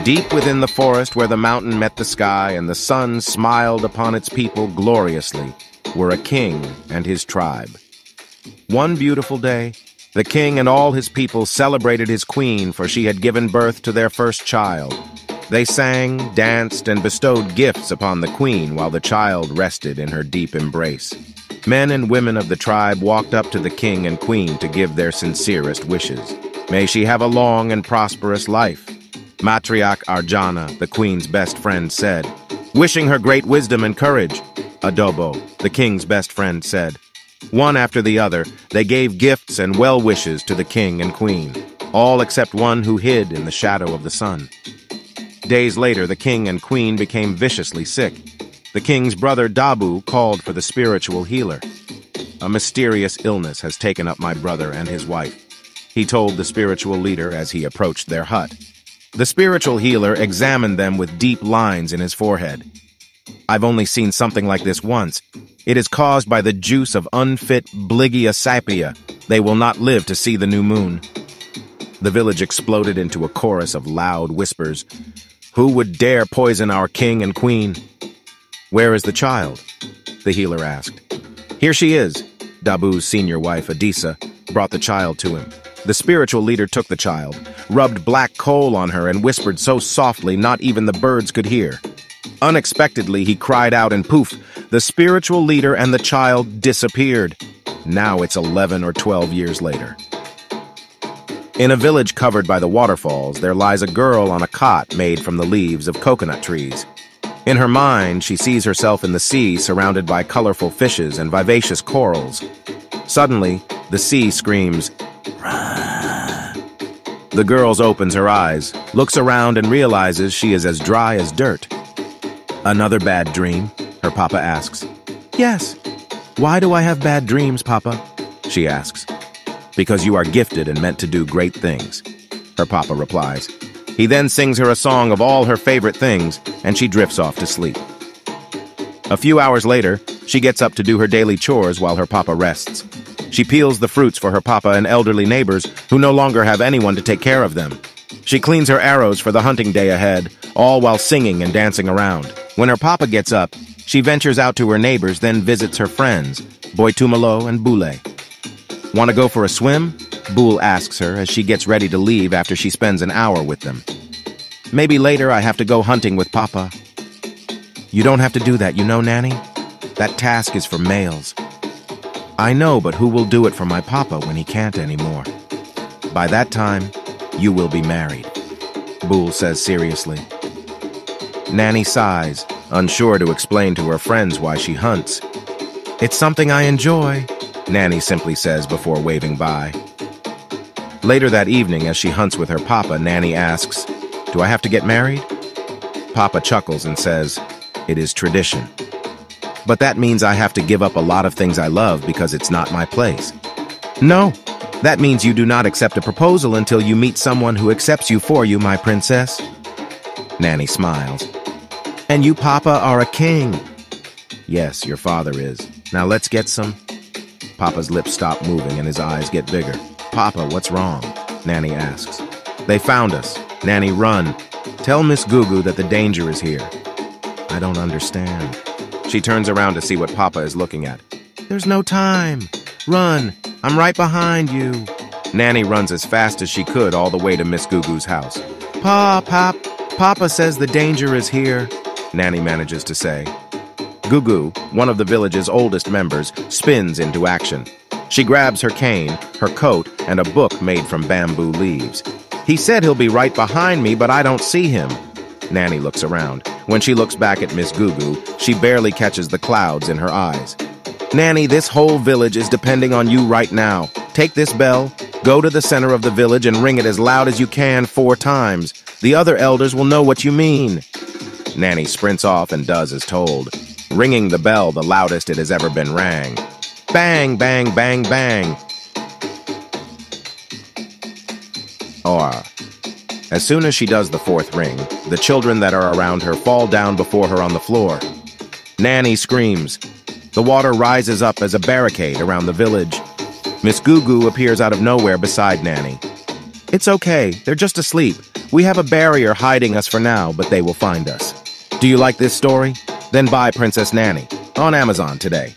Deep within the forest where the mountain met the sky and the sun smiled upon its people gloriously, were a king and his tribe. One beautiful day, the king and all his people celebrated his queen, for she had given birth to their first child. They sang, danced, and bestowed gifts upon the queen while the child rested in her deep embrace. Men and women of the tribe walked up to the king and queen to give their sincerest wishes. May she have a long and prosperous life. Matriarch Arjana, the queen's best friend, said, wishing her great wisdom and courage. Adobo, the king's best friend, said. One after the other, they gave gifts and well wishes to the king and queen, all except one who hid in the shadow of the sun. Days later, the king and queen became viciously sick. The king's brother Dabu called for the spiritual healer. A mysterious illness has taken up my brother and his wife, he told the spiritual leader as he approached their hut. The spiritual healer examined them with deep lines in his forehead. I've only seen something like this once. It is caused by the juice of unfit Bligia sapia. They will not live to see the new moon. The village exploded into a chorus of loud whispers. Who would dare poison our king and queen? Where is the child? The healer asked. Here she is. Dabu's senior wife, Adisa, brought the child to him. The spiritual leader took the child, rubbed black coal on her, and whispered so softly not even the birds could hear. Unexpectedly, he cried out, and poof, the spiritual leader and the child disappeared. Now it's 11 or 12 years later. In a village covered by the waterfalls, there lies a girl on a cot made from the leaves of coconut trees. In her mind, she sees herself in the sea surrounded by colorful fishes and vivacious corals. Suddenly, the sea screams, "Run!" The girl opens her eyes, looks around, and realizes she is as dry as dirt. Another bad dream? Her papa asks. Yes. Why do I have bad dreams, Papa? She asks. Because you are gifted and meant to do great things, her papa replies. He then sings her a song of all her favorite things, and she drifts off to sleep. A few hours later, she gets up to do her daily chores while her papa rests. She peels the fruits for her papa and elderly neighbors who no longer have anyone to take care of them. She cleans her arrows for the hunting day ahead, all while singing and dancing around. When her papa gets up, she ventures out to her neighbors, then visits her friends, Boitumalo and Bule. Want to go for a swim? Bule asks her as she gets ready to leave after she spends an hour with them. Maybe later I have to go hunting with Papa. You don't have to do that, you know, Nanny? That task is for males. I know, but who will do it for my Papa when he can't anymore? By that time, you will be married, Bule says seriously. Nanny sighs, unsure to explain to her friends why she hunts. It's something I enjoy, Nanny simply says before waving by. Later that evening, as she hunts with her Papa, Nanny asks, Do I have to get married? Papa chuckles and says, It is tradition. But that means I have to give up a lot of things I love because it's not my place. No, that means you do not accept a proposal until you meet someone who accepts you for you, my princess. Nanny smiles. And you, Papa, are a king. Yes, your father is. Now let's get some. Papa's lips stop moving and his eyes get bigger. Papa, what's wrong? Nanny asks. They found us. Nanny, run. Tell Miss Gugu that the danger is here. I don't understand. She turns around to see what Papa is looking at. There's no time. Run. I'm right behind you. Nanny runs as fast as she could all the way to Miss Gugu's house. Papa says the danger is here, Nanny manages to say. Gugu, one of the village's oldest members, spins into action. She grabs her cane, her coat, and a book made from bamboo leaves. He said he'll be right behind me, but I don't see him. Nanny looks around. When she looks back at Miss Gugu, she barely catches the clouds in her eyes. Nanny, this whole village is depending on you right now. Take this bell, go to the center of the village and ring it as loud as you can 4 times. The other elders will know what you mean. Nanny sprints off and does as told, ringing the bell the loudest it has ever been rang. Bang, bang, bang, bang. As soon as she does the 4th ring, the children that are around her fall down before her on the floor. Nanny screams. The water rises up as a barricade around the village. Miss Gugu appears out of nowhere beside Nanny. It's okay, they're just asleep. We have a barrier hiding us for now, but they will find us. Do you like this story? Then buy Princess Nanny on Amazon today.